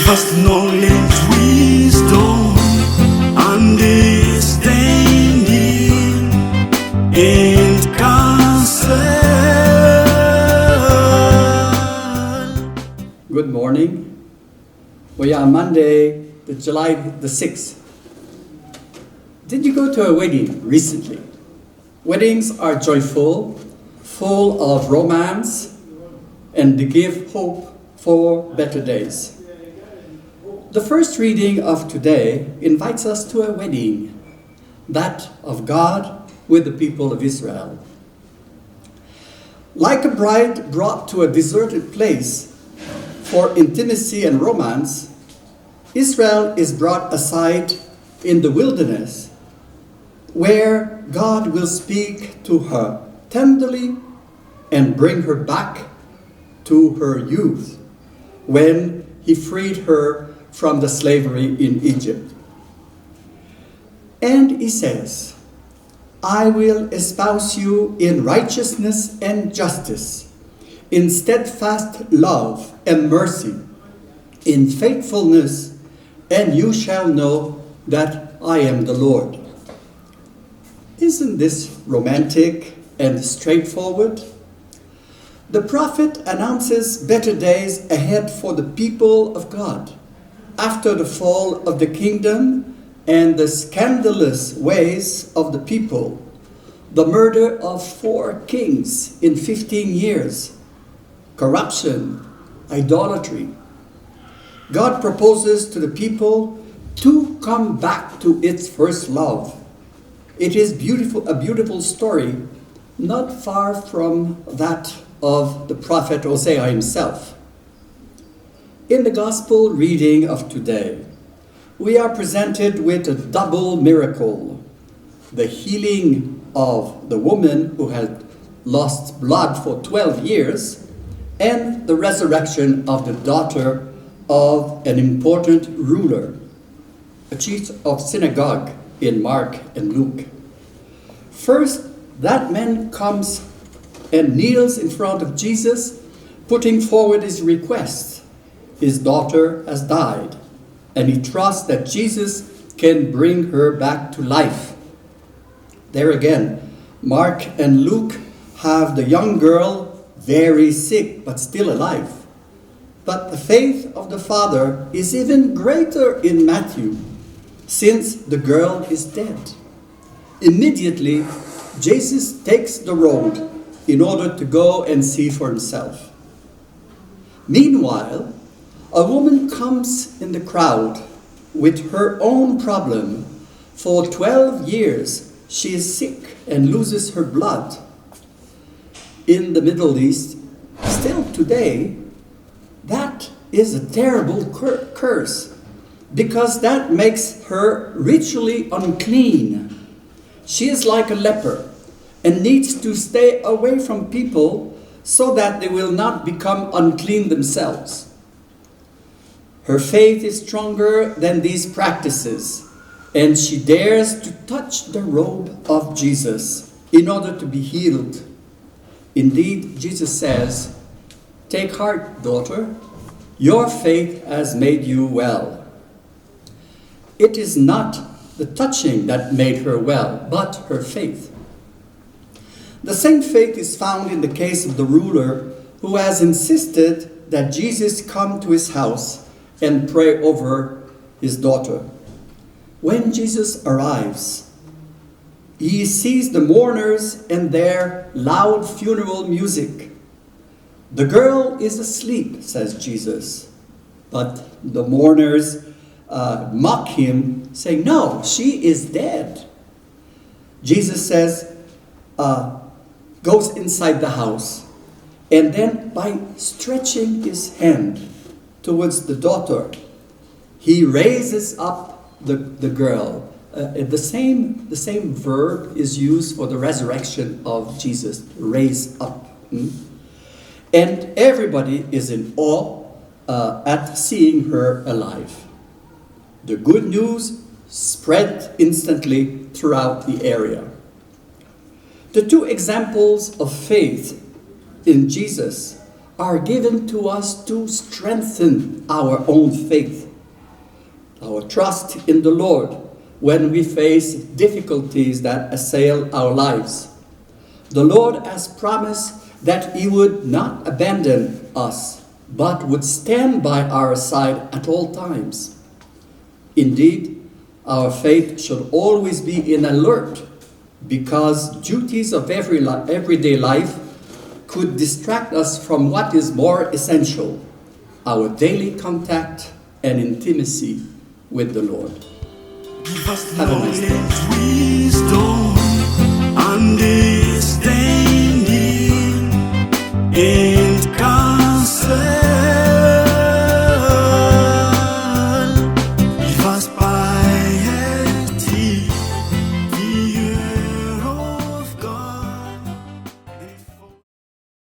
Give us knowledge, wisdom, understanding, and counsel. Good morning. We are Monday, July the 6th. Did you go to a wedding recently? Weddings are joyful, full of romance, and they give hope for better days. The first reading of today invites us to a wedding, that of God with the people of Israel. Like a bride brought to a deserted place for intimacy and romance, Israel is brought aside in the wilderness, where God will speak to her tenderly and bring her back to her youth, when he freed her from the slavery in Egypt. And he says, I will espouse you in righteousness and justice, in steadfast love and mercy, in faithfulness, and you shall know that I am the Lord. Isn't this romantic and straightforward? The prophet announces better days ahead for the people of God after the fall of the kingdom and the scandalous ways of the people, the murder of 4 kings in 15 years, corruption, idolatry. God proposes to the people to come back to its first love. It is a beautiful story, not far from that of the prophet Hosea himself. In the gospel reading of today, we are presented with a double miracle: the healing of the woman who had lost blood for 12 years, and the resurrection of the daughter of an important ruler, a chief of synagogue in Mark and Luke. First, that man comes and kneels in front of Jesus, putting forward his request. His daughter has died, and he trusts that Jesus can bring her back to life. There again, Mark and Luke have the young girl very sick but still alive. But the faith of the father is even greater in Matthew, since the girl is dead. Immediately, Jesus takes the road in order to go and see for himself. Meanwhile, a woman comes in the crowd with her own problem. For 12 years, she is sick and loses her blood. In the Middle East, still today, that is a terrible curse, because that makes her ritually unclean. She is like a leper and needs to stay away from people so that they will not become unclean themselves. Her faith is stronger than these practices, and she dares to touch the robe of Jesus in order to be healed. Indeed, Jesus says, "Take heart, daughter, your faith has made you well." It is not the touching that made her well, but her faith. The same faith is found in the case of the ruler who has insisted that Jesus come to his house and pray over his daughter. When Jesus arrives, he sees the mourners and their loud funeral music. "The girl is asleep," says Jesus. But the mourners mock him, saying, "No, she is dead." Jesus says, goes inside the house, and then by stretching his hand towards the daughter, he raises up the girl. The same verb is used for the resurrection of Jesus, raise up. And everybody is in awe at seeing her alive. The good news spread instantly throughout the area. The 2 examples of faith in Jesus are given to us to strengthen our own faith, our trust in the Lord when we face difficulties that assail our lives. The Lord has promised that He would not abandon us, but would stand by our side at all times. Indeed, our faith should always be in alert, because duties of everyday life could distract us from what is more essential, our daily contact and intimacy with the Lord. Give us Have a nice day. knowledge, wisdom, understanding, and counsel.